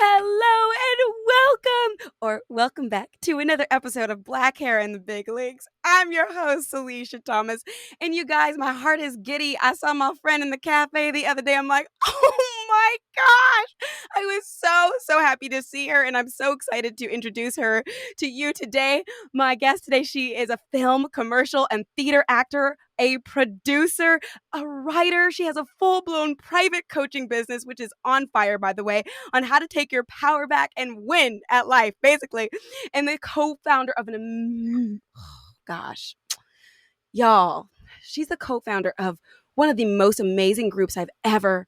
Hello and welcome back to another episode of Black Hair in the Big Leagues. I'm your host, Salisha Thomas. And you guys, my heart is giddy. I saw my friend in the cafe the other day. I'm like, oh my gosh. I was so happy to see her. And I'm so excited to introduce her to you today. My guest today, she is a film, commercial, and theater actor, a producer, a writer. She has a full-blown private coaching business, which is on fire, by the way, on how to take your power back and win at life, basically. And the co-founder of y'all, she's the co-founder of one of the most amazing groups I've ever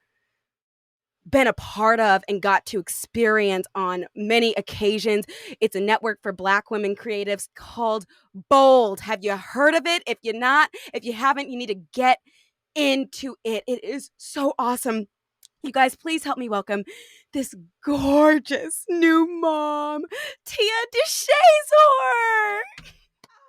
been a part of and got to experience on many occasions. It's a network for Black women creatives called Bold. Have you heard of it? If you haven't, you need to get into it. It is so awesome. You guys, please help me welcome this gorgeous new mom, Tia DeShazor.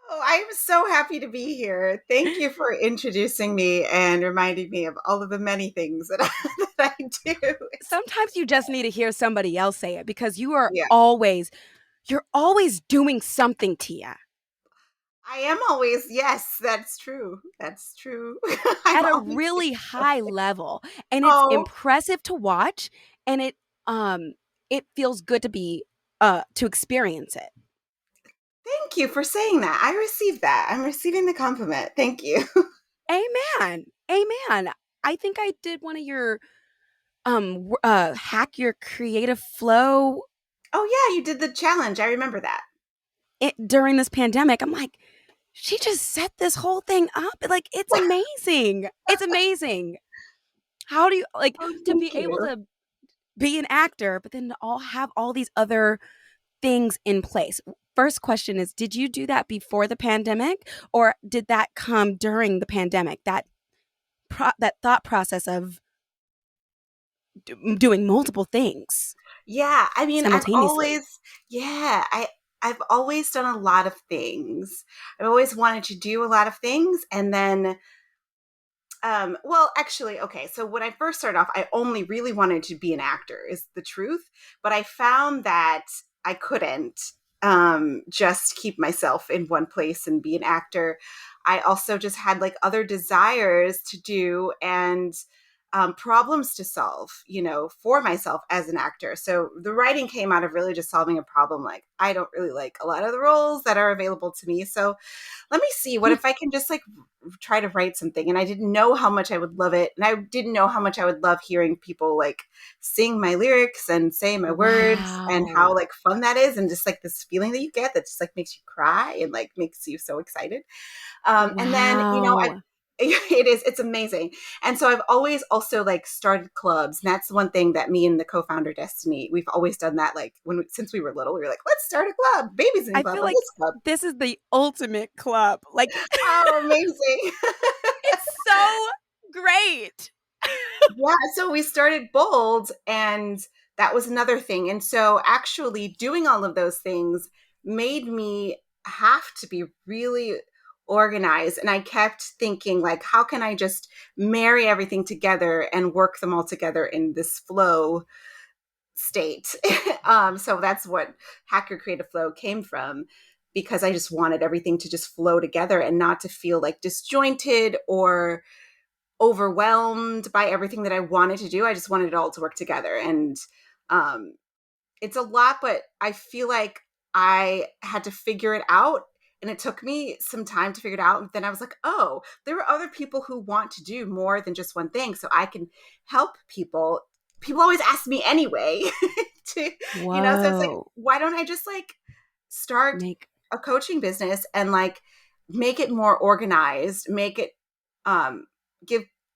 Oh, I'm so happy to be here. Thank you for introducing me and reminding me of all of the many things that I do. Sometimes you just need to hear somebody else say it because you're Yeah. always doing something, Tia. I am always, yes, that's true. That's true. At a really high level. And it's impressive to watch, and it feels good to be to experience it. Thank you for saying that. I received that. I'm receiving the compliment. Thank you. Amen. I think I did one of your hack your creative flow. Oh yeah, you did the challenge. I remember that. During this pandemic, I'm like, she just set this whole thing up. Like, it's amazing. It's amazing. How do you to be able to be an actor, but then to have all these other things in place? First question is, did you do that before the pandemic, or did that come during the pandemic? That thought process of doing multiple things. Yeah, I mean, I've always done a lot of things. I've always wanted to do a lot of things, and then so when I first started off, I only really wanted to be an actor, is the truth. But I found that I couldn't just keep myself in one place and be an actor. I also just had like other desires to do and problems to solve, for myself as an actor. So the writing came out of really just solving a problem. Like, I don't really like a lot of the roles that are available to me. So let me see, what if I can just like try to write something? And I didn't know how much I would love it. And I didn't know how much I would love hearing people like sing my lyrics and say my words, and how like fun that is. And just like this feeling that you get that just like makes you cry and like makes you so excited. And then, it's amazing. And so I've always also like started clubs. And that's one thing that me and the co-founder Destiny, we've always done that. Like since we were little, we were like, let's start a club. Babies in club. I feel like this is the ultimate club. Like, oh, amazing. It's so great. Yeah. So we started Bold, and that was another thing. And so actually doing all of those things made me have to be really organized. And I kept thinking, like, how can I just marry everything together and work them all together in this flow state? So that's what Hack Your Creative Flow came from, because I just wanted everything to just flow together and not to feel like disjointed or overwhelmed by everything that I wanted to do. I just wanted it all to work together. And it's a lot, but I feel like I had to figure it out. And it took me some time to figure it out. And then I was like, oh, there are other people who want to do more than just one thing. So I can help people. People always ask me anyway so it's like, why don't I just like start a coaching business and like make it more organized, make it,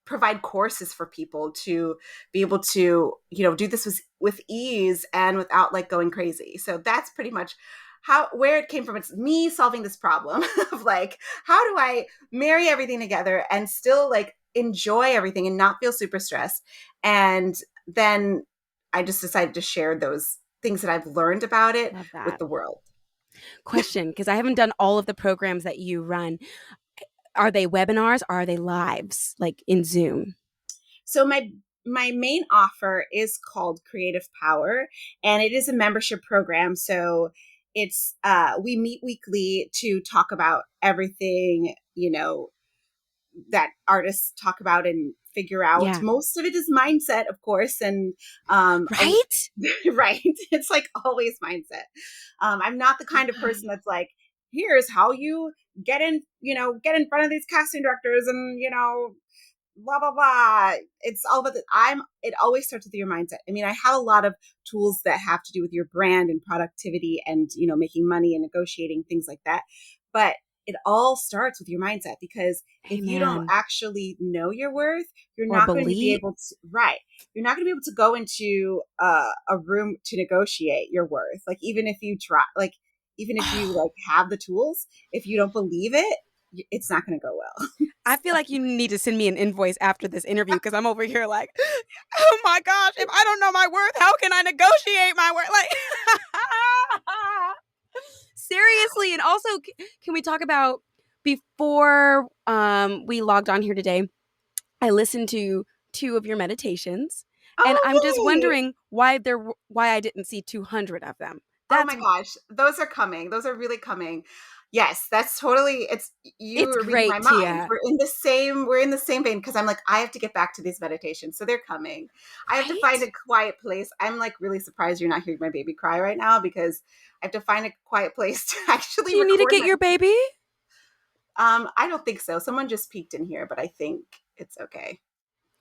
provide courses for people to be able to, do this with ease and without like going crazy. So that's pretty much where it came from. It's me solving this problem of like, how do I marry everything together and still like enjoy everything and not feel super stressed? And then I just decided to share those things that I've learned about it with the world. Question, because I haven't done all of the programs that you run. Are they webinars or are they lives, like in Zoom? So my my main offer is called Creative Power, and it is a membership program. So it's we meet weekly to talk about everything, that artists talk about and figure out. Yeah. Most of it is mindset, of course, and Right? right. It's like always mindset. I'm not the kind of person that's like, here's how you get in front of these casting directors and blah blah blah. It's all about it always starts with your mindset. I mean, I have a lot of tools that have to do with your brand and productivity and making money and negotiating, things like that. But it all starts with your mindset, because if you don't Amen. actually know your worth, you're Or not going to be believe. able to, right. You're not going to be able to go into a room to negotiate your worth. Like, even if you try, like, even if you like have the tools, if you don't believe it, it's not going to go well. I feel like you need to send me an invoice after this interview, because I'm over here like, oh my gosh, if I don't know my worth, how can I negotiate my worth? Like, seriously. And also, can we talk about, before we logged on here today, I listened to 2 of your meditations, and I'm just Oh, yay! wondering why I didn't see 200 of them. Oh That's my gosh, those are coming. Those are really coming. Yes, that's totally. You it's were reading my great, mind. Tia. We're in the same vein, because I'm like, I have to get back to these meditations, so they're coming. I have to find Right? a quiet place. I'm like really surprised you're not hearing my baby cry right now, because I have to find a quiet place to Do actually you need to record get your meditation. baby? I don't think so. Someone just peeked in here, but I think it's okay.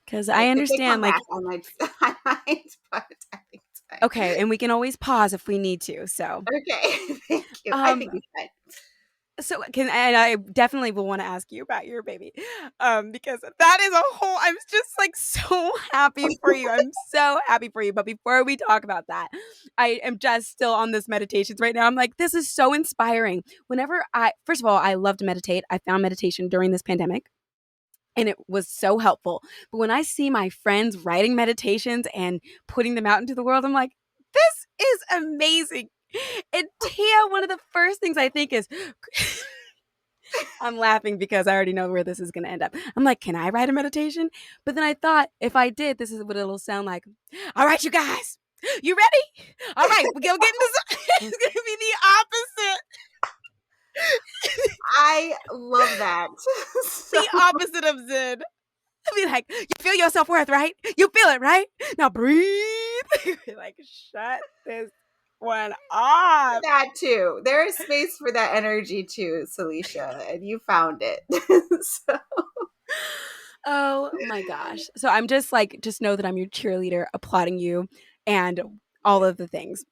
Because But I if they come understand, back, like, I might, I might, but I think it's fine. okay, and we can always pause if we need to. So, Okay, thank you. I um, think it's fine. and I definitely will want to ask you about your baby, because that is a whole. I'm just like so happy for you. I'm so happy for you. But before we talk about that, I am just still on this meditations right now. I'm like, this is so inspiring. First of all, I love to meditate. I found meditation during this pandemic, and it was so helpful. But when I see my friends writing meditations and putting them out into the world, I'm like, this is amazing. And Tia, one of the first things I think is, I'm laughing because I already know where this is going to end up. I'm like, can I write a meditation? But then I thought, if I did, this is what it'll sound like. All right, you guys, you ready? All right, we're going to get into it's going to be the opposite. I love that. So, The opposite of Zen. Be like, you feel your self worth, right? You feel it, right? Now breathe. Like, shut this one off. that too. There is space for that energy too, Salisha, and you found it. So, Oh my gosh. So I'm just like, just know that I'm your cheerleader, applauding you and all of the things.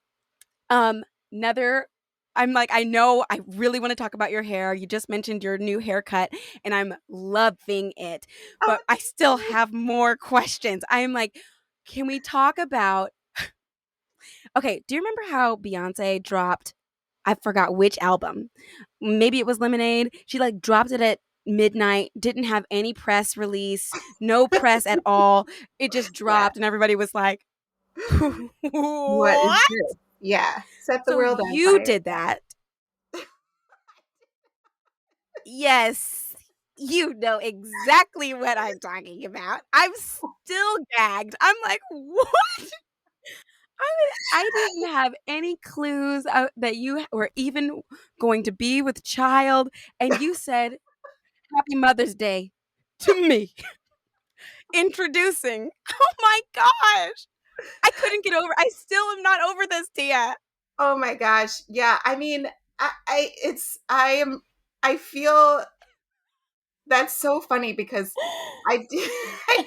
Nether, I'm like, I know I really want to talk about your hair. You just mentioned your new haircut, and I'm loving it. oh, But I still have more questions. I'm like, can we talk about, okay, do you remember how Beyonce dropped, I forgot which album? Maybe it was Lemonade. She like dropped it at midnight, didn't have any press release, no press at all. It just yeah. dropped, and everybody was like, What is what? this? Yeah, set the So world on you fire. did that. Yes. You know exactly what I'm talking about. I'm still gagged. I'm like, what? I didn't have any clues that you were even going to be with child. And you said, Happy Mother's Day to me. Introducing. Oh my gosh. I couldn't get over. I still am not over this, Tia. Oh my gosh. Yeah. I mean, I feel that's so funny, because I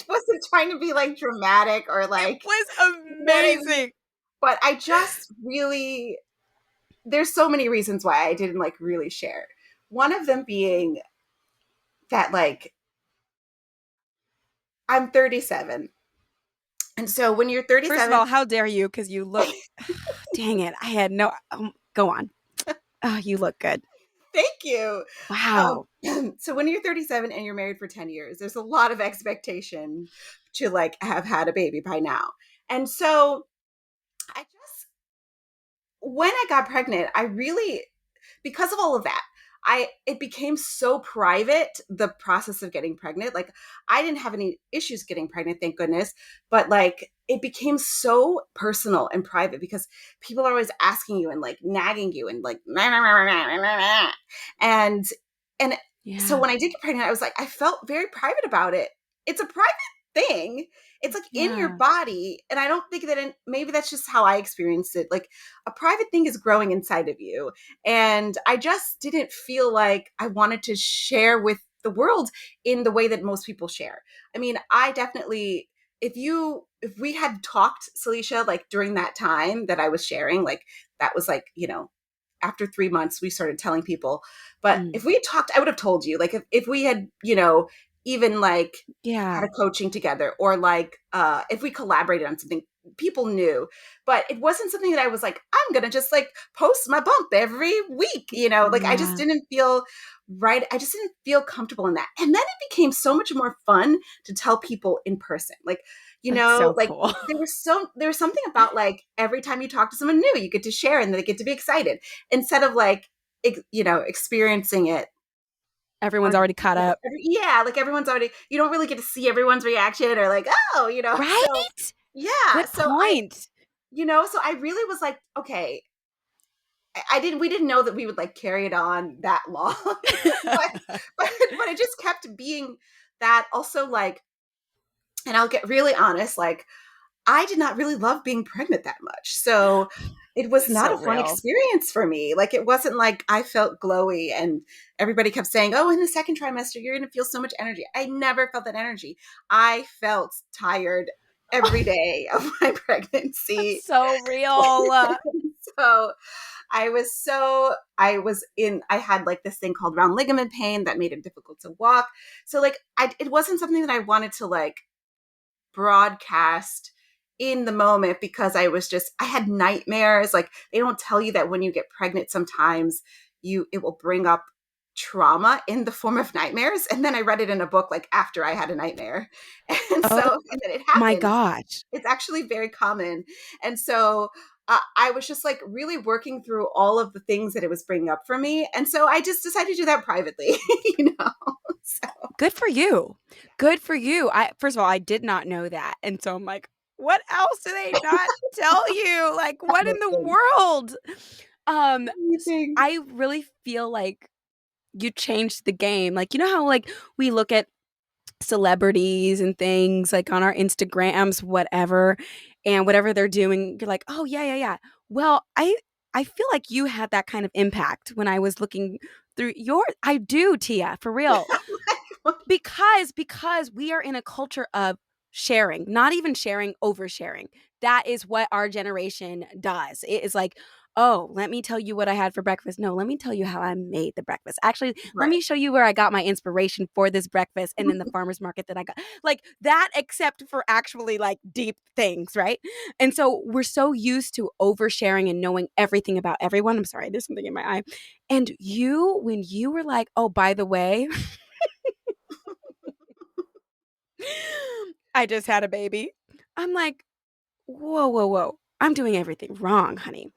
wasn't trying to be like dramatic or It like was getting, amazing. but I just really, there's so many reasons why I didn't like really share. One of them being that like I'm 37. And so when you're First of 37, all, how dare you? Because you look, dang it. I had no, go on. Oh, you look good. thank you. Wow. So when you're 37 and you're married for 10 years, there's a lot of expectation to like have had a baby by now. And so I just, when I got pregnant, I really, because of all of that, it became so private, the process of getting pregnant. Like, I didn't have any issues getting pregnant, thank goodness, but like it became so personal and private because people are always asking you and like nagging you and like and so Yeah. when I did get pregnant, I was like, I felt very private about it. It's a private thing. It's like in your Yeah. body. And I don't think that maybe that's just how I experienced it. Like, a private thing is growing inside of you. And I just didn't feel like I wanted to share with the world in the way that most people share. I mean, I definitely, if we had talked, Salisha, like during that time that I was sharing, like that was like, after 3 months, we started telling people. But Mm. if we had talked, I would have told you, like if we had, even like had Yeah. a coaching together, or like if we collaborated on something, people knew. But it wasn't something that I was like, I'm gonna just like post my bump every week, like I just Yeah. didn't feel right. I just didn't feel comfortable in that. And then it became so much more fun to tell people in person. Like, That's so like cool. there was something about like every time you talk to someone new, you get to share and they get to be excited instead of like experiencing it Everyone's already caught up. like everyone's already, you don't really get to see everyone's reaction or like, oh, so Right? yeah. Good point. So I really was like, okay, we didn't know that we would like carry it on that long, but it just kept being that also like, and I'll get really honest, like, I did not really love being pregnant that much. So it was not So a fun real. experience for me. Like, it wasn't like I felt glowy and everybody kept saying, oh, in the second trimester, you're going to feel so much energy. I never felt that energy. I felt tired every day of my pregnancy. So real. So I had like this thing called round ligament pain that made it difficult to walk. So like, it wasn't something that I wanted to like broadcast in the moment, because I had nightmares. Like, they don't tell you that when you get pregnant, sometimes it will bring up trauma in the form of nightmares. And then I read it in a book like after I had a nightmare. And Oh and then it my happens. gosh. It's actually very common. And so I was just like really working through all of the things that it was bringing up for me. And so I just decided to do that privately, So. Good for you. Good for you. First of all, I did not know that. And so I'm like, what else do they not tell you? Like, what in the Amazing. world? Amazing. I really feel like you changed the game. Like, you know how like we look at celebrities and things like on our Instagrams, whatever, and whatever they're doing, you're like, oh yeah, yeah, yeah. Well, I feel like you had that kind of impact when I was looking through your. I do, Tia, for real. Because we are in a culture of sharing, not even sharing, oversharing. That is what our generation does. It is like, oh, let me tell you what I had for breakfast. No, let me tell you how I made the breakfast. Actually, let Right. me show you where I got my inspiration for this breakfast and then the farmer's market that I got. Like that, except for actually like deep things, right? And so we're so used to oversharing and knowing everything about everyone. I'm sorry, there's something in my eye. And when you were like, oh, by the way, I just had a baby. I'm like, whoa, whoa, whoa. I'm doing everything wrong, honey.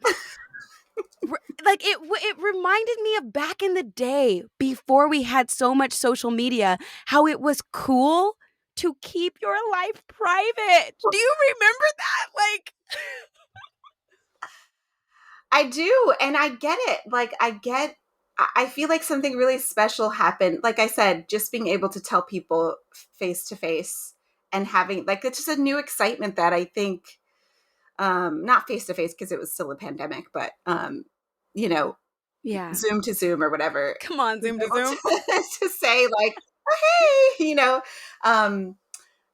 Like it reminded me of back in the day before we had so much social media, how it was cool to keep your life private. Do you remember that? Like, I do. And I get it. Like, I feel like something really special happened. Like I said, just being able to tell people face to face and having like, it's just a new excitement that I think, not face to face because it was still a pandemic, but, you know, yeah. Zoom to Zoom or whatever, Come on, being Zoom to able Zoom. to say like, oh, hey, um,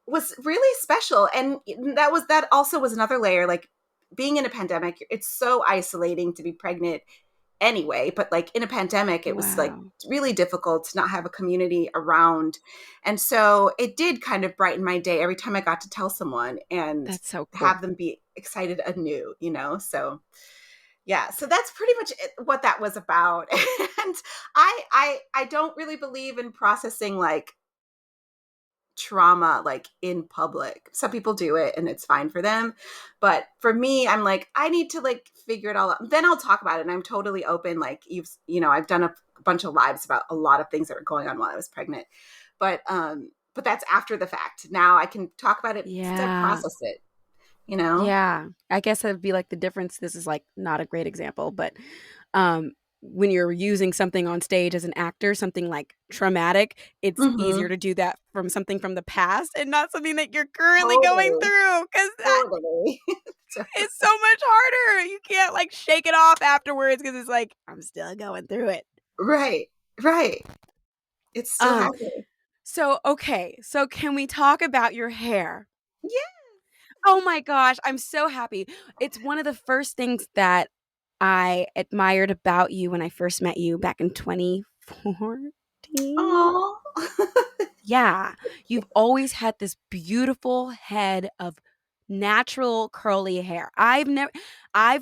was really special. And that also was another layer, like being in a pandemic, it's so isolating to be pregnant anyway, but like in a pandemic, it was like Wow. really difficult to not have a community around. And so it did kind of brighten my day every time I got to tell someone and That's so cool. have them be excited anew, So yeah, so that's pretty much what that was about. And I don't really believe in processing like trauma like in public. Some people do it and it's fine for them, but for me, I'm like, I need to like figure it all out, then I'll talk about it. And I'm totally open. Like I've done bunch of lives about a lot of things that were going on while I was pregnant. But that's after the fact. Now I can talk about it since I Yeah. process it, you know? Yeah. I guess that'd be like the difference. This is like not a great example, but um, when you're using something on stage as an actor, something like traumatic, it's easier Mm-hmm. to do that from something from the past and not something that you're currently going Totally. through, because that Totally. is so much harder. You can't like shake it off afterwards because it's like, I'm still going through it. Right. Right. It's still Um, happening. so okay, so can we talk about your hair? Yeah. Oh my gosh, I'm so happy. It's one of the first things that I admired about you when I first met you back in 2014. Oh. Yeah, you've always had this beautiful head of natural curly hair. I've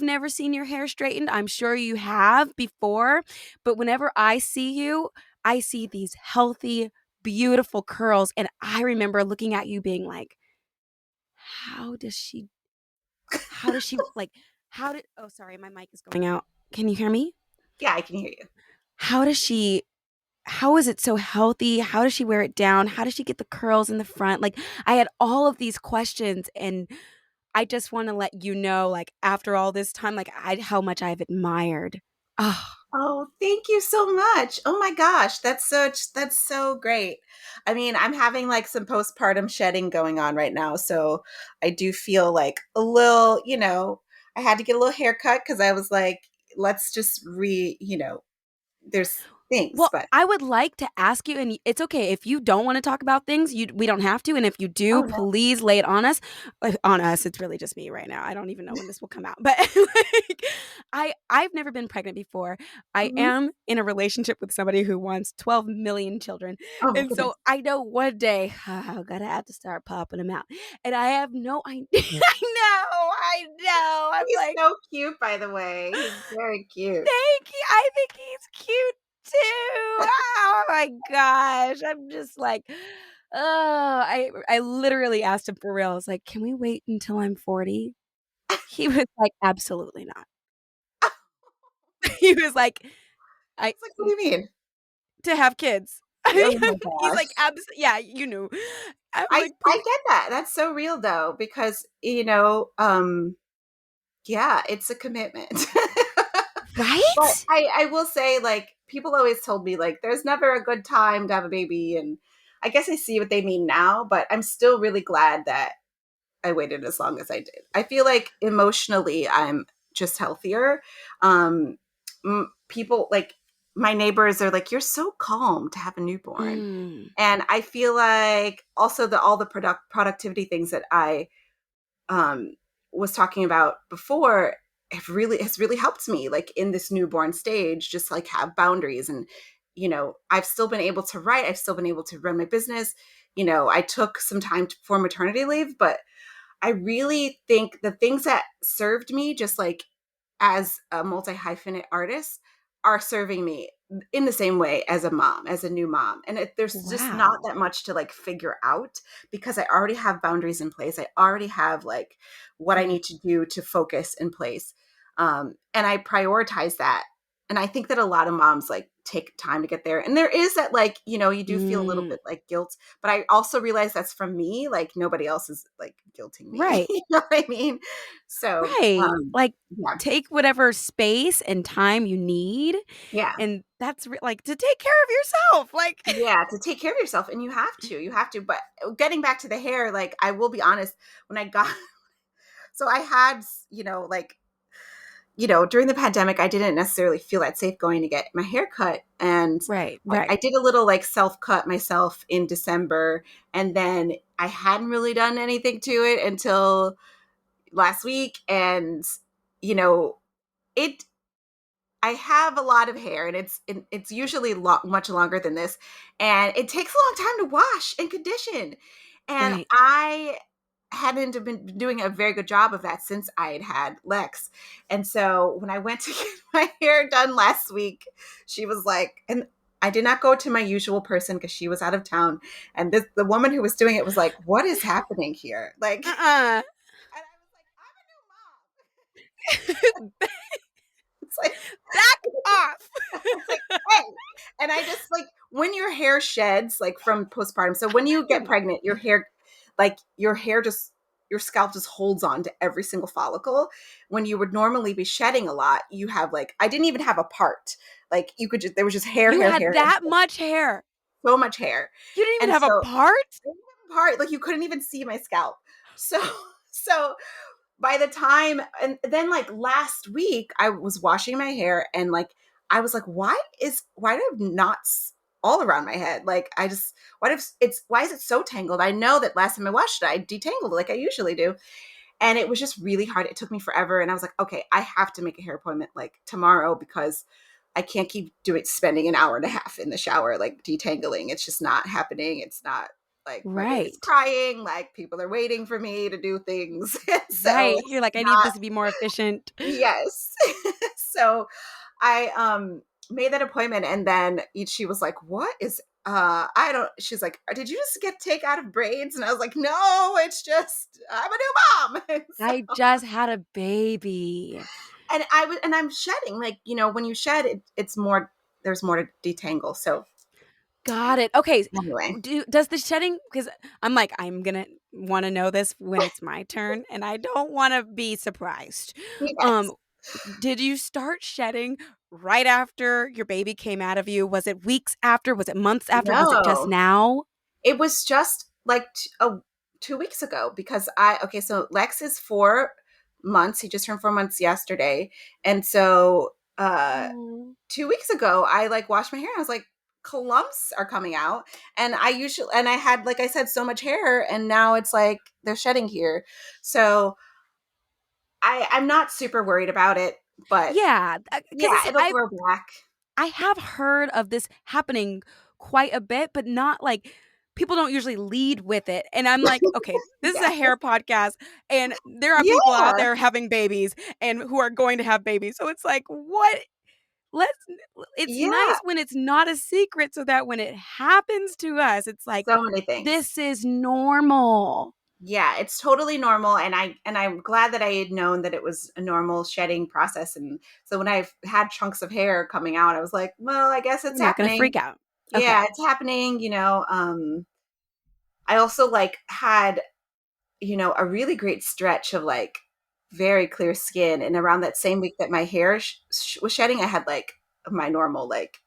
never seen your hair straightened. I'm sure you have before, but whenever I see you, I see these healthy, beautiful curls, and I remember looking at you being like, how does she like how did oh sorry, my mic is going out. Can you hear me? Yeah, I can hear you. How does she how is it so healthy? How does she wear it down? How does she get the curls in the front? Like, I had all of these questions, and I just want to let you know, like, after all this time, like, how much I've admired. Oh, Oh, thank you so much. Oh my gosh, that's so great. I mean, I'm having like some postpartum shedding going on right now, so I do feel like a little, I had to get a little haircut because I was like, let's just there's things, well, but I would like to ask you, and it's okay if you don't want to talk about things. We don't have to, and if you do, oh no. please lay it on us. On us, it's really just me right now. I don't even know when this will come out, but like, I've never been pregnant before. I Mhm. am in a relationship with somebody who wants 12 million children, Oh my and so goodness. I know one day I'm gonna have to start popping them out, and I have no idea. I know. I'm He's like, so cute, by the way. He's very cute. thank you. I think he's cute too. Oh my gosh. I'm just like, oh, I literally asked him for real. I was like, can we wait until I'm 40? He was like, absolutely not. He was like, I It's like, what do you mean? to have kids. Oh my He's gosh. like, yeah, you knew. I'm like, I get that. That's so real though, because yeah, it's a commitment. But right? I will say, like, people always told me, like, there's never a good time to have a baby. And I guess I see what they mean now, but I'm still really glad that I waited as long as I did. I feel like emotionally, I'm just healthier. Um, People, like, my neighbors are like, you're so calm to have a newborn. Mm, And I feel like also all the productivity things that I um, was talking about before has really helped me, like in this newborn stage, just like have boundaries. And I've still been able to write, I've still been able to run my business. I took some time for maternity leave, but I really think the things that served me, just like as a multi hyphenate artist, are serving me in the same way as a mom, as a new mom. And there's just not wow. that much to like figure out, because I already have boundaries in place. I already have like what I Mm, need to do to focus in place. And I prioritize that. And I think that a lot of moms like take time to get there. And there is that, like, you do feel a little mm, bit like guilt, but I also realize that's from me. Like nobody else is like guilting me. right. You know what I mean? So, Right. Like, yeah. take whatever space and time you need, Yeah. and that's like, to take care of yourself, like Yeah, to take care of yourself, and you have to. But getting back to the hair, like, I will be honest, when I got, so I had, like, during the pandemic, I didn't necessarily feel that safe going to get my hair cut. And Right, I right. did a little like self cut myself in December. And then I hadn't really done anything to it until last week. And, you know, it, I have a lot of hair, and it's usually much longer than this, and it takes a long time to wash and condition. And Right. I hadn't been doing a very good job of that since I had Lex. And so when I went to get my hair done last week, she was like, and I did not go to my usual person because she was out of town. And the woman who was doing it was like, what is happening here? Like, and Uh-uh. I was like, I'm a new mom. It's like, Back off. it's like, hey. And I just like when your hair sheds like from postpartum. So when you get pregnant, your hair just your scalp just holds on to every single follicle. When you would normally be shedding a lot, you have like I didn't even have a part. Like you could just there was just hair, You hair, had hair, that much hair. so much hair. You didn't even And have a so part? part like you couldn't even see my scalp. So so by the time and then like last week I was washing my hair and like I was like why do I have knots all around my head? Like I just why is it so tangled? I know that last time I washed it I detangled it like I usually do. And it was just really hard. It took me forever and I was like, okay, I have to make a hair appointment like tomorrow because I can't keep spending an hour and a half in the shower like detangling. It's just not happening. It's not like my baby's Right. crying, like people are waiting for me to do things. So Right. it's You're like, I need not this to be more efficient. yes. So I made that appointment and then she was like, what is I don't she's like, did you just get take out of braids? And I was like, no, it's just I'm a new mom. And I so just had a baby. and I'm shedding. Like, when you shed it's more there's more to detangle. So Got it. Okay. anyway. Does the shedding, because I'm like, I'm going to want to know this when it's my turn and I don't want to be surprised. Yes. Um, did you start shedding right after your baby came out of you? Was it weeks after? Was it months after? Was it just No. now? It was just like 2 weeks ago because so Lex is 4 months. He just turned 4 months yesterday. And so Oh. 2 weeks ago, I like washed my hair and I was like, clumps are coming out. And I had, like I said, so much hair and now it's like they're shedding here. So I'm not super worried about it, but Yeah, because yeah, it'll grow back. I have heard of this happening quite a bit, but not like people don't usually lead with it. And I'm like, okay, this is a Yeah. hair podcast, and there are people out Yeah. there having babies and who are going to have babies. So it's like, what? Let's, it's Yeah. nice when it's not a secret so that when it happens to us, it's like, So many things. this is normal. Yeah, it's totally normal and I'm glad that I had known that it was a normal shedding process. And so when I had chunks of hair coming out, I was like, well, I guess it's You're not going to happening. freak out. Okay. Yeah, it's happening, I also like had, a really great stretch of like very clear skin and around that same week that my hair was shedding, I had like my normal like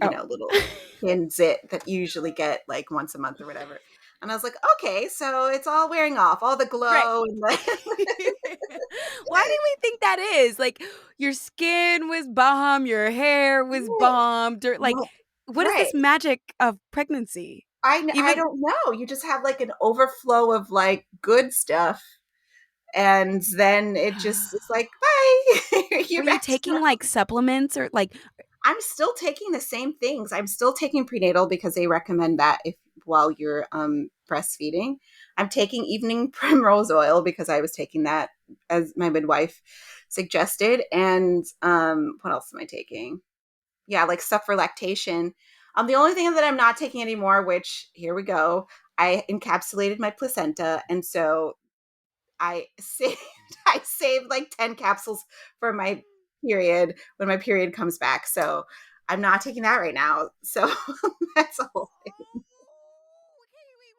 Oh. little skin zit that you usually get like once a month or whatever. And I was like, okay, so it's all wearing off, all the Right. glow. And Why do we think that is? Like, your skin was bomb, your hair was bombed, or like, what is right. this magic of pregnancy? I Even don't know. You just have like an overflow of like good stuff. And then it's like, bye. You're are you back to taking like supplements or like, I'm still taking the same things. I'm still taking prenatal because they recommend that if while you're breastfeeding. I'm taking evening primrose oil because I was taking that as my midwife suggested. And what else am I taking? Yeah, like stuff for lactation. The only thing that I'm not taking anymore, which here we go, I encapsulated my placenta, and so I saved I saved like 10 capsules for my period when my period comes back. So I'm not taking that right now. So that's a whole thing. okay, wait.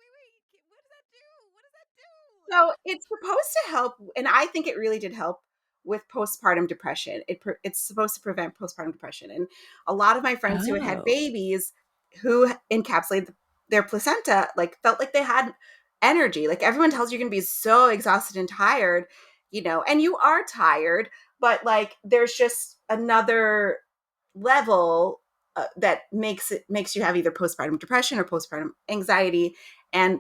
What does that do? What does that do? So it's supposed to help, and I think it really did help with postpartum depression. It's supposed to prevent postpartum depression. And a lot of my friends who had Oh. babies who encapsulated their placenta like felt like they had energy. Like everyone tells you you're going to be so exhausted and tired, and you are tired, but like there's just another level that makes you have either postpartum depression or postpartum anxiety, and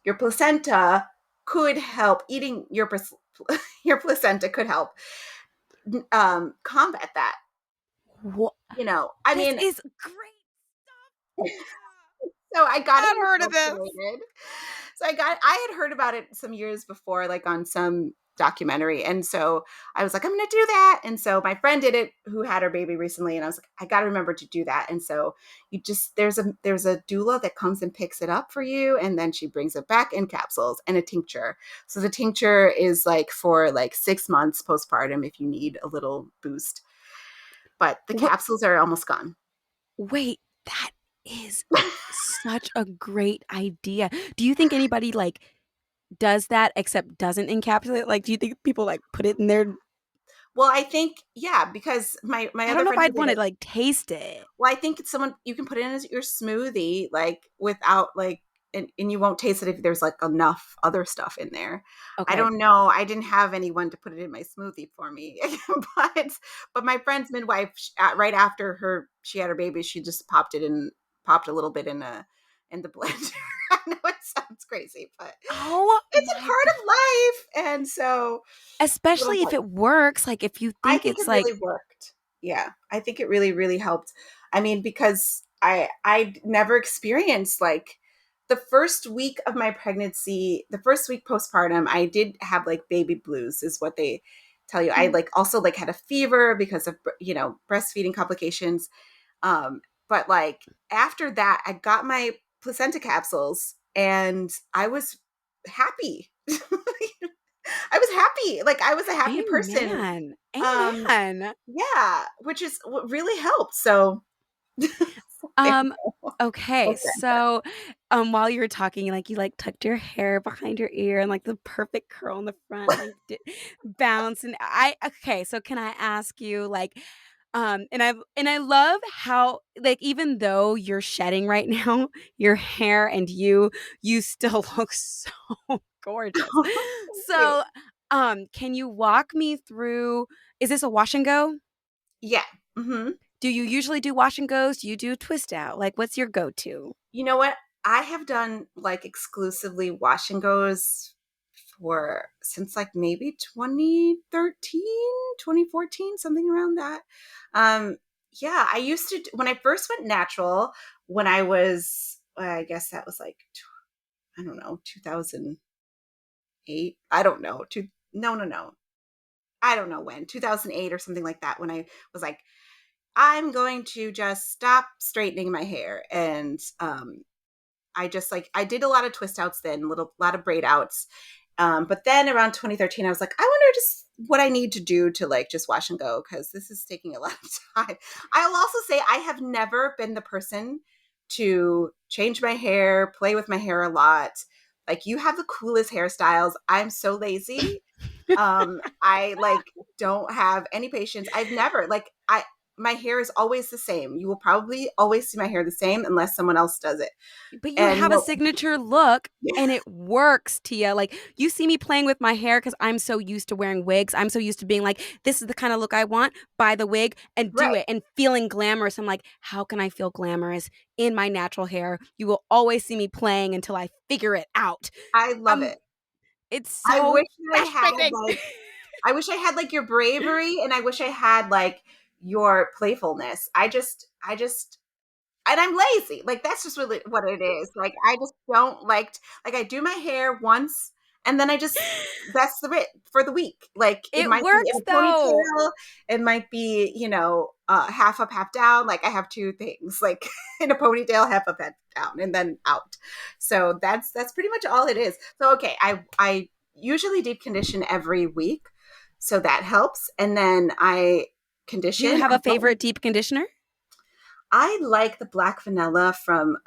your placenta could help eating your placenta could help combat that. What? I This mean, is great stuff. so I got it I've heard of this. incorporated. So I had heard about it some years before, like on some documentary. And so I was like, I'm going to do that. And so my friend did it who had her baby recently. And I was like, I got to remember to do that. And so there's a doula that comes and picks it up for you. And then she brings it back in capsules and a tincture. So the tincture is like for like 6 months postpartum if you need a little boost. But the What? capsules are almost gone. Wait, That is such a great idea. Do you think anybody like does that except doesn't encapsulate? Like, do you think people like put it in their? Well, I think, yeah, because my I don't other know if friend who I'd did want to it, like taste it. well, I think it's someone you can put it in as your smoothie, like without like, and you won't taste it if there's like enough other stuff in there. I Okay. don't know. I didn't have anyone to put it in my smoothie for me, but my friend's midwife, right after she had her baby, she just popped a little bit in the blender. I know it sounds crazy, but Oh it's a my god. part of life, and so little Especially if it works, like if you I think think it's it like really worked. Yeah, I think it really, really helped. I mean, because I never experienced like the first week of my pregnancy, the first week postpartum, I did have like baby blues, is what they tell you. I mm, like also like had a fever because of breastfeeding complications. But like after that, I got my placenta capsules, and I was happy. I was happy. Like I was a happy person. amen. Um, Amen. yeah, which is what really helped. So, Um, okay, okay. so, while you were talking, like, you, like, tucked your hair behind your ear and, like, the perfect curl in the front, like, bounce, and okay, so can I ask you, like, and I love how, like, even though you're shedding right now, your hair and you still look so gorgeous. Thank you. So, can you walk me through is this a wash and go? Yeah. Hmm. Do you usually do wash and goes? Do you do twist out? Like, what's your go-to? You know what? I have done like exclusively wash and goes for since like maybe 2013, 2014, something around that. Um, yeah, I used to, when I first went natural, when I was, I guess that was like, I don't know, 2008. I don't know. No, no, no. I don't know when, 2008 or something like that, when I was like, I'm going to just stop straightening my hair. And I just like, I did a lot of twist outs then, lot of braid outs. But then around 2013, I was like, I wonder just what I need to do to like just wash and go, because this is taking a lot of time. I'll also say I have never been the person to change my hair, play with my hair a lot. Like you have the coolest hairstyles. I'm so lazy. I like don't have any patience. I've never like I my hair is always the same. You will probably always see my hair the same unless someone else does it. But you And have a signature look and it works, Tia. Like you see me playing with my hair because I'm so used to wearing wigs. I'm so used to being like, this is the kind of look I want, buy the wig and do right. it and feeling glamorous. I'm like, how can I feel glamorous in my natural hair? You will always see me playing until I figure it out. I love Um, it. it's I so wish I had frustrating. like I wish I had like your bravery, and I wish I had like your playfulness. I just and I'm lazy. Like that's just really what it is. Like I just don't like I do my hair once, and then I just that's the it for the week. Like it It might be in works a though. ponytail, it might be, half up, half down. Like I have two things, like in a ponytail, half up, half down, and then out. So that's pretty much all it is. So okay, I usually deep condition every week. So that helps. And then I Do you condition. have a favorite deep conditioner? I like the black vanilla from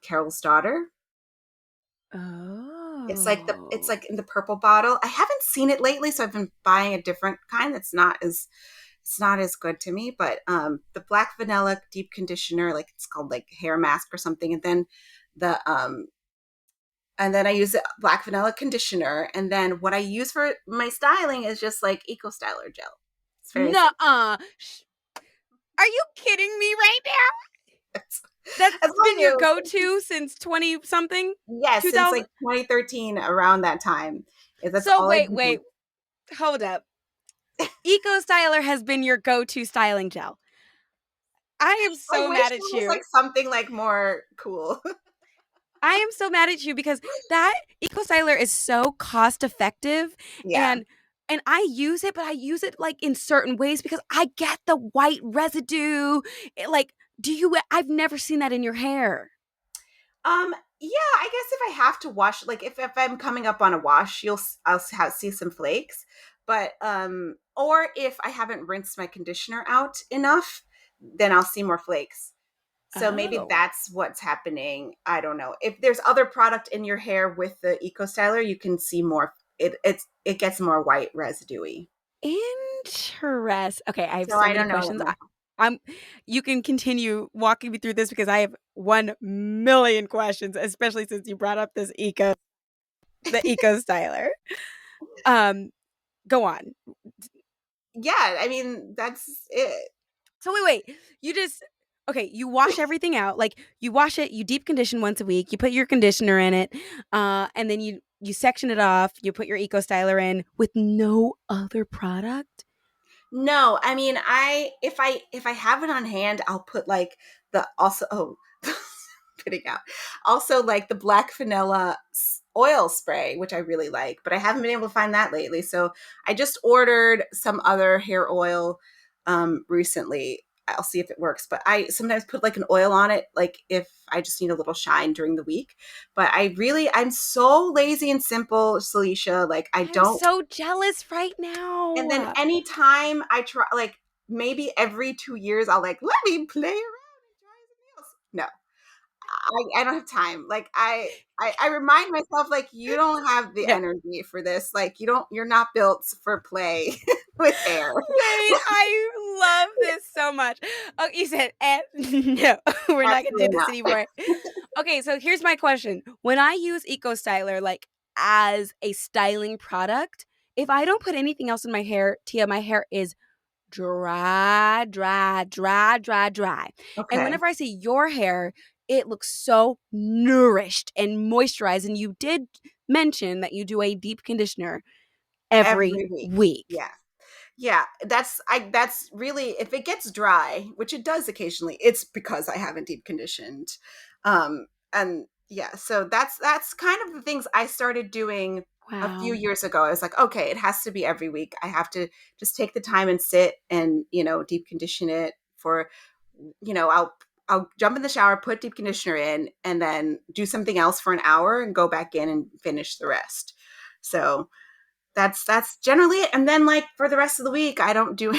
Carol's Daughter. It's Oh. like in the purple bottle. I haven't seen it lately, so I've been buying a different kind that's not as it's not as good to me. But the black vanilla deep conditioner, like it's called like hair mask or something, the and then I use the black vanilla conditioner, and then what I use for my styling is just like Eco Styler gel. It's very simple. Nuh-uh. Are you kidding me right now? That's As long been your as go-to since 20 something? yes, since 2000? like 2013, around that time. That's So all I've wait, been doing. wait, hold up. Eco Styler has been your go-to styling gel. I am I so wish mad there at was you. like something like more cool. I am so mad at you because that Eco Styler is so cost effective Yeah. and I use it, but I use it like in certain ways because I get the white residue. Like, do you? I've never seen that in your hair. Yeah, I guess if I have to wash, like if I'm coming up on a wash, see some flakes. But or if I haven't rinsed my conditioner out enough, then I'll see more flakes. So maybe Oh. that's what's happening. I don't know. If there's other product in your hair with the Eco Styler, you can see more. It gets more white residuey. Interest. Okay, I have So so I many don't know. questions. I'm you can continue walking me through this because I have 1 million questions, especially since you brought up the eco styler. Go on. Yeah, I mean that's it. So wait. You just okay, you wash everything out. Like you wash it, you deep condition once a week, you put your conditioner in it, and then you section it off, you put your eco styler in with no other product. No, I mean if I have it on hand, I'll put like the also spitting out. Also like the black vanilla oil spray, which I really like, but I haven't been able to find that lately. So I just ordered some other hair oil recently. I'll see if it works, but I sometimes put like an oil on it, like if I just need a little shine during the week. But I'm so lazy and simple, Salisha. Like I I'm don't. so jealous right And then now. anytime I try, like maybe every 2 years, I'll like, let me play around and try something else. No, I don't have time. Like I remind myself, like, you don't have the No. energy for this. Like you're not built for play with hair. Wait, I love this so much. Oh, you said, and no, we're not going to do Absolutely this not. anymore. Okay, so here's my question. When I use Eco Styler, like as a styling product, if I don't put anything else in my hair, Tia, my hair is dry, dry, dry, dry, dry. And Okay. whenever I see your hair, it looks so nourished and moisturized. And you did mention that you do a deep conditioner every Every week. week. Yeah. Yeah, that's really, if it gets dry, which it does occasionally, it's because I haven't deep conditioned. And yeah, so that's kind of the things I started doing a few Wow. years ago. I was like, okay, it has to be every week. I have to just take the time and sit and, deep condition it for, I'll jump in the shower, put deep conditioner in, and then do something else for an hour and go back in and finish the rest. So that's generally it. And then like for the rest of the week, I don't do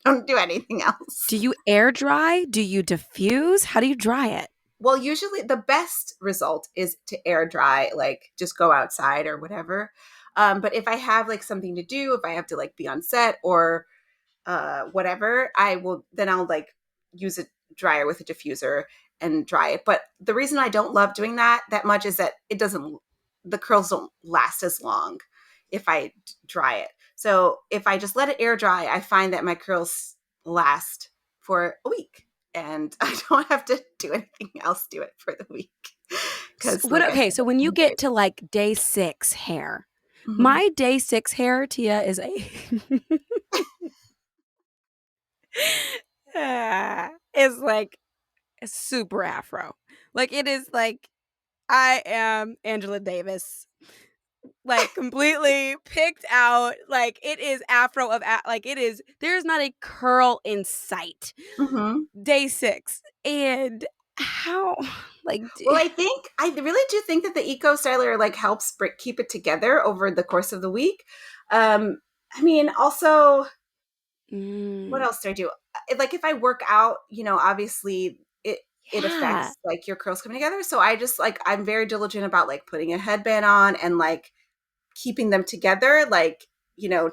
don't do anything else. Do you air dry? Do you diffuse? How do you dry it? Well, usually the best result is to air dry, like just go outside or whatever. But if I have like something to do, if I have to like be on set or whatever, I'll like use a dryer with a diffuser and dry it. But the reason I don't love doing that much is that the curls don't last as long if I dry it. So if I just let it air dry, I find that my curls last for a week and I don't have to do anything else to it for the week. Because like I Okay, so when you said, get to like day 6 hair, mm-hmm. my day 6 hair, Tia, is is like super afro. Like it is like I am Angela Davis, like completely picked out. Like it is afro like it is. There's not a curl in sight. Mm-hmm. Day 6, and how like Well, I really do think that the Eco Styler like helps keep it together over the course of the week. I mean, also, what mm, else do I do? Like if I work out, obviously it yeah. affects like your curls coming together. So I just like I'm very diligent about like putting a headband on and like keeping them together, like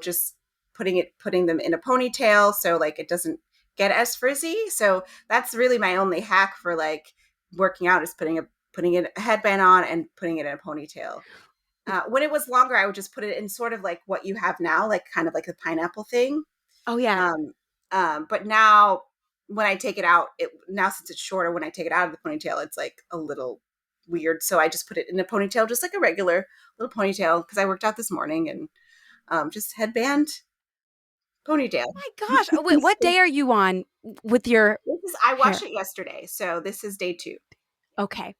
just putting them in a ponytail so like it doesn't get as frizzy. So that's really my only hack for like working out is putting a headband on and putting it in a ponytail. When it was longer, I would just put it in sort of like what you have now, like kind of like the pineapple thing. Oh yeah. Um, but now when I take it out, now since it's shorter, when I take it out of the ponytail, it's like a little weird. So I just put it in a ponytail, just like a regular little ponytail, because I worked out this morning and just headband ponytail. My gosh. Oh, wait, what day are you on with your I watched hair? it yesterday, so this is day 2. Okay.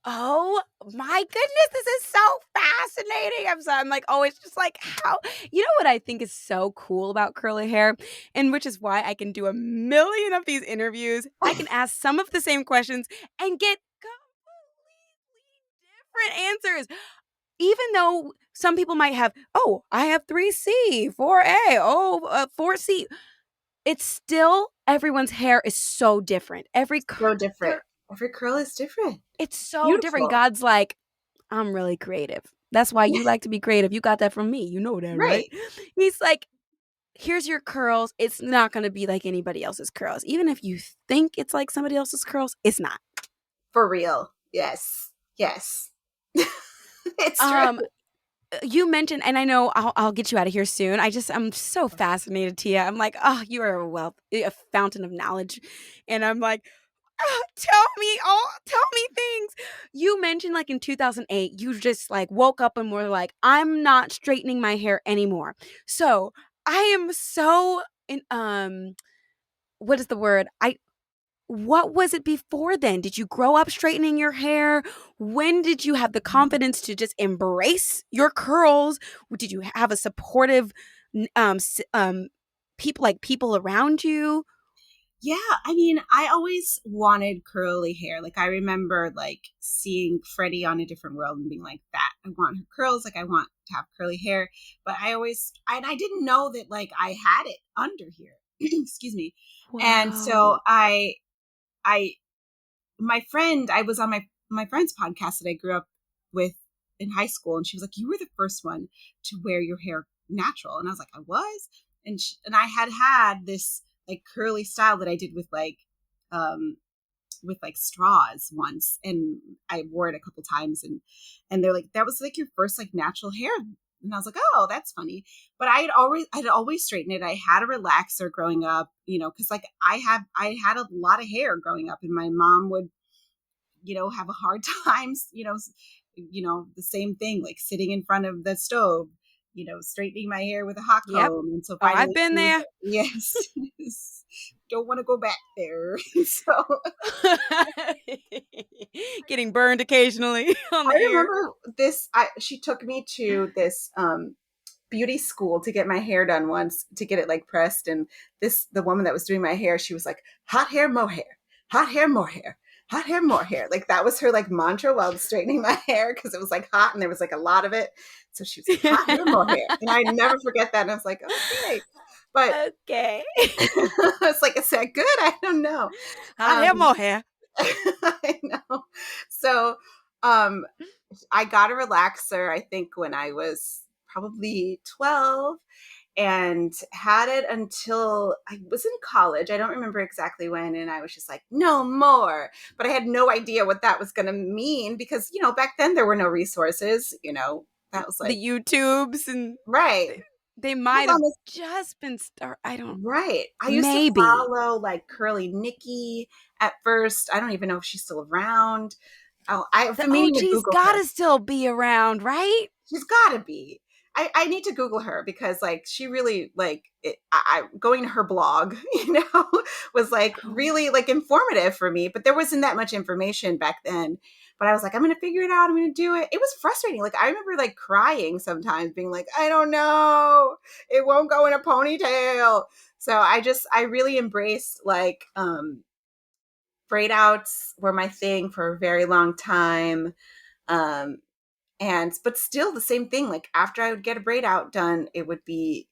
Oh my goodness, this is so fascinating. I'm like always just like how you know what I think is so cool about curly hair, and which is why I can do a million of these interviews. I can ask some of the same questions and get completely different answers. Even though some people might have, oh, I have 3C, 4A, 4C. It's still everyone's hair is so different. So different. Every curl is different. It's so different. Beautiful. God's like, I'm really creative. That's why you like to be creative. You got that from me. You know that, right? He's like, here's your curls. It's not going to be like anybody else's curls. Even if you think it's like somebody else's curls, it's not. For real. Yes. Yes. It's true. You mentioned, and I know I'll get you out of here soon. I'm so fascinated, Tia. I'm like, oh, you are a fountain of knowledge. And I'm like, oh, tell me things. You mentioned like in 2008, you just like woke up and were like, I'm not straightening my hair anymore. So I am so what is the word? What was it before then? Did you grow up straightening your hair? When did you have the confidence to just embrace your curls? Did you have a supportive people around you? Yeah, I mean, I always wanted curly hair. Like I remember like seeing Freddie on A Different World and being like, that I want her curls, like I want to have curly hair. But I didn't know that like I had it under here. Excuse me. Wow. And so I was on my friend's podcast that I grew up with in high school, and she was like, you were the first one to wear your hair natural. And I was like, I was? And I had this like curly style that I did with like straws once, and I wore it a couple times, and they're like, that was like your first like natural hair. And I was like, oh, that's funny. But I'd always straightened it. I had a relaxer growing up, because like I had a lot of hair growing up, and my mom would, have a hard time, the same thing, like sitting in front of the stove, straightening my hair with a hot comb. And so finally, I've been there. Yes. Don't want to go back there. So getting burned occasionally on the ear. Remember this. She took me to this beauty school to get my hair done once, to get it like pressed. And the woman that was doing my hair, she was like, hot hair, more hair, hot hair, more hair, hot hair, more hair. Like that was her like mantra while straightening my hair, because it was like hot and there was like a lot of it. So she was like, hot hair, more hair. And I never forget that. And I was like, okay. But okay. It's like, is that good? I don't know. Hot hair, more hair. I know. So I got a relaxer, I think, when I was probably 12, and had it until I was in college. I don't remember exactly when. And I was just like, no more. But I had no idea what that was going to mean, because, back then there were no resources, that was like the YouTubes, and right. They might have just been I don't. Right. I used to follow like Curly Nikki at first. I don't even know if she's still around. She's got to still be around, right? She's got to be. I need to Google her, because like she really like going to her blog, was like really like informative for me. But there wasn't that much information back then. But I was like, I'm going to figure it out. I'm going to do it. It was frustrating. Like I remember like crying sometimes, being like, I don't know, it won't go in a ponytail. So I really embraced like braid outs were my thing for a very long time. But still the same thing, like after I would get a braid out done, it would be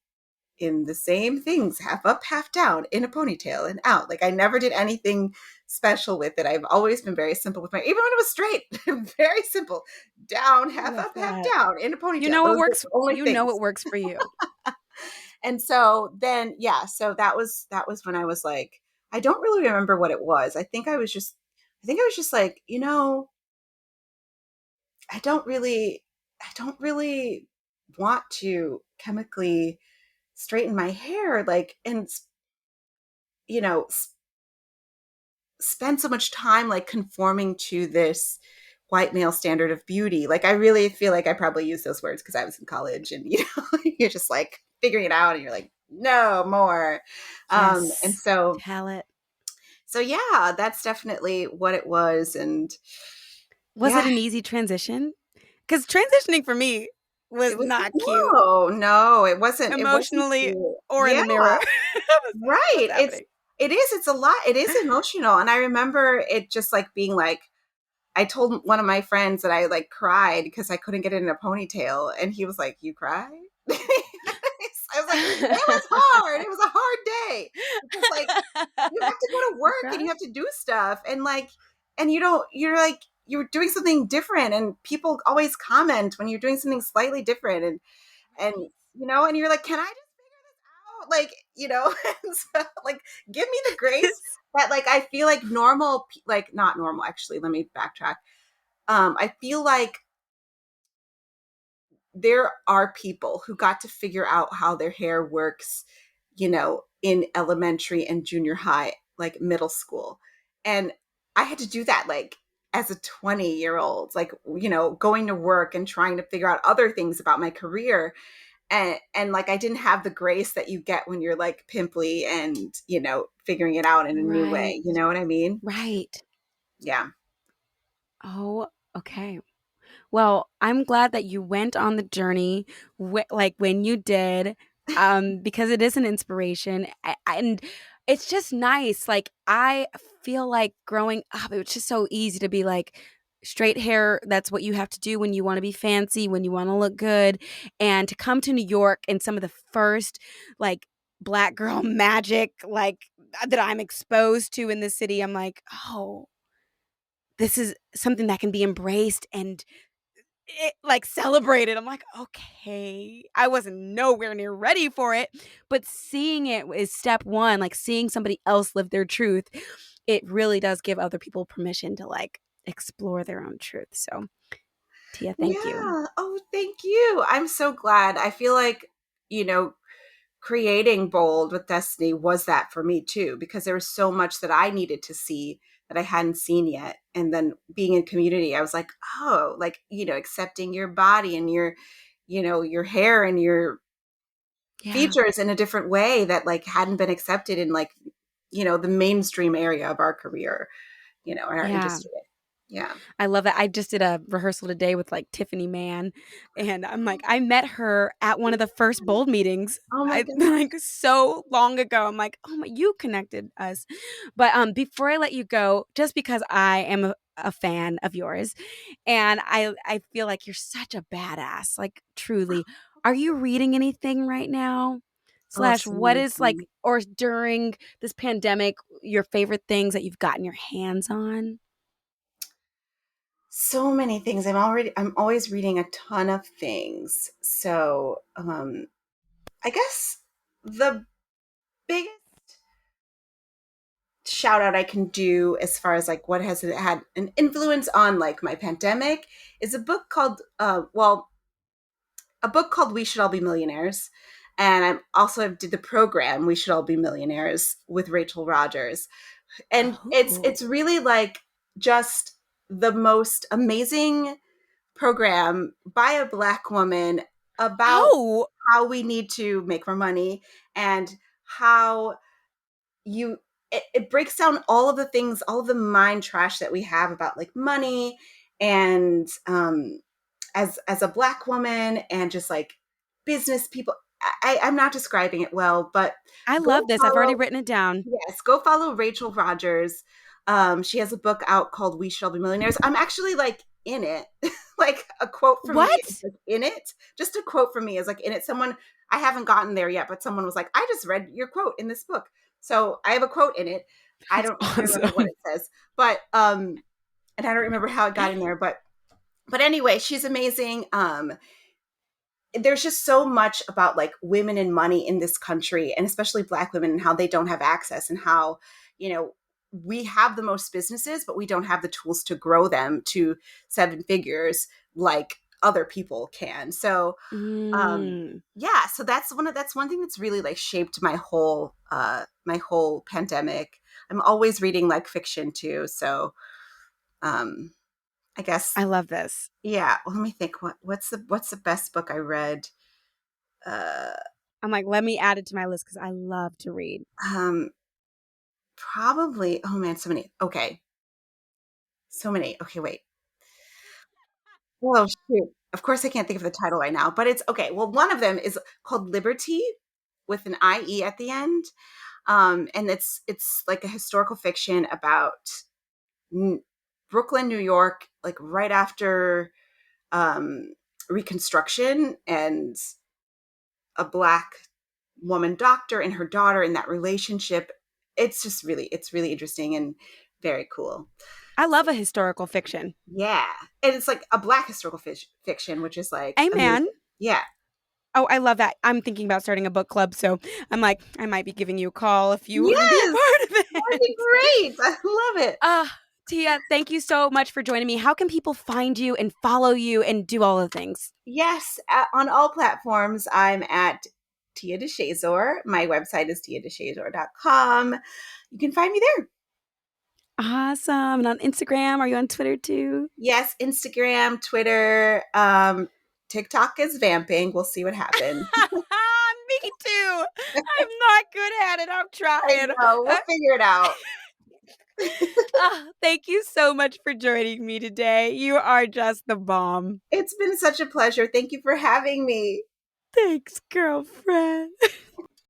in the same things, half up, half down, in a ponytail and out. Like I never did anything special with it. I've always been very simple with even when it was straight, very simple, down, half up, half down, in a ponytail. You know it works. Know it works for you. And so then, so that was when I was like, I don't really remember what it was. I think I was just like, I don't really want to chemically straighten my hair, like, and spend so much time like conforming to this white male standard of beauty. Like I really feel like I probably use those words because I was in college, and you're just like figuring it out, and you're like, no more. Yes, and so tell it. So yeah, that's definitely what it was. And was it an easy transition? Because transitioning for me was not cute. No, it wasn't. Emotionally, it wasn't or in the mirror. Right. It's a lot. It is emotional. And I remember it just like being like, I told one of my friends that I like cried because I couldn't get it in a ponytail. And he was like, you cried? I was like, it was hard. It was a hard day. It was like, work and you Okay. have to do stuff, and like, and you're doing something different, and people always comment when you're doing something slightly different, and and you're like, can I just figure this out, like, and so, like, give me the grace that, like, I feel like like, not normal, actually, let me backtrack. I feel like there are people who got to figure out how their hair works, in elementary and junior high, like middle school. And I had to do that, like, as a 20-year-old, like, going to work and trying to figure out other things about my career. And like, I didn't have the grace that you get when you're like pimply and, figuring it out in a new Right. way. You know what I mean? Right. Yeah. Oh, okay. Well, I'm glad that you went on the journey, like when you did, because it is an inspiration, and it's just nice. Like I feel like growing up, it was just so easy to be like straight hair. That's what you have to do when you want to be fancy, when you want to look good, and to come to New York and some of the first like black girl magic like that I'm exposed to in the city. I'm like, oh, this is something that can be embraced and like celebrated. I'm like, okay, I wasn't nowhere near ready for it, but seeing it is step one. Like seeing somebody else live their truth, it really does give other people permission to like explore their own truth. So, Tia, thank you. Yeah. Oh, thank you. I'm so glad. I feel like, you know, creating Bold with Destiny was that for me too, because there was so much that I needed to see that I hadn't seen yet. And then being in community, I was like, oh, like, accepting your body and your hair and your Yeah, features in a different way that like hadn't been accepted in, like, the mainstream area of our career, in our yeah. industry. Yeah. I love that. I just did a rehearsal today with like Tiffany Mann, and I'm like, I met her at one of the first Bold meetings. Oh my I goodness. like so long ago. I'm like, oh my, you connected us. But before I let you go, just because I am a fan of yours, and I feel like you're such a badass, like truly. Are you reading anything right now? Oh, Slash, so what many is like, things. or during this pandemic, your favorite things that you've gotten your hands on? So many things. I'm always reading a ton of things. So, I guess the biggest shout out I can do as far as like what has it had an influence on like my pandemic is a book called We Should All Be Millionaires. And I also did the program We Should All Be Millionaires with Rachel Rogers. And it's Oh. it's really like just the most amazing program by a Black woman about Oh, how we need to make more money, and how you it breaks down all of the things, all of the mind trash that we have about like money, and as a Black woman, and just like business people. I'm not describing it well, but I go love this. I've already follow. written it down. Yes, go follow Rachel Rogers. She has a book out called We Shall Be Millionaires. I'm actually like in it. Like a quote from me is What? like in it. Just a quote from me is like in it. Someone, I haven't gotten there yet, but someone was like, I just read your quote in this book. So I have a quote in it. I That's don't remember what awesome. it says, but and I don't remember how it got in there, but anyway, she's amazing. There's just so much about like women and money in this country, and especially Black women, and how they don't have access, and how, you know, we have the most businesses, but we don't have the tools to grow them to seven figures like other people can. So Mm, yeah, so that's one thing that's really like shaped my whole pandemic. I'm always reading like fiction too. So um I guess, I love this. yeah, well, let me think, what's the best book I read? Uh I'm like, let me add it to my list because I love to read. Um, Probably. Oh man, so many. Okay, so many. Okay, wait. Oh shoot. Of course, I can't think of the title right now, but it's okay. Well, one of them is called Liberty with an IE at the end, and it's like a historical fiction about N- Brooklyn, New York, like right after um, Reconstruction, and a Black woman doctor and her daughter in that relationship, it's just it's really interesting and very cool. I love a historical fiction. Yeah. And it's like a Black historical fiction, which is like Amen. amazing. Yeah. Oh, I love that. I'm thinking about starting a book club, so I'm like, I might be giving you a call if you want to be a Yes. part of That'd be it. great. I love it. Tia, thank you so much for joining me. How can people find you and follow you and do all the things? Yes, on all platforms, I'm at Tia DeShazor. My website is tiadeshazor.com. You can find me there. Awesome. And on Instagram, are you on Twitter too? Yes, Instagram, Twitter, TikTok is vamping. We'll see what happens. Me too. I'm not good at it. I'm trying. I know. We'll figure it out. Thank you so much for joining me today. You are just the bomb. It's been such a pleasure. Thank you for having me. Thanks, girlfriend.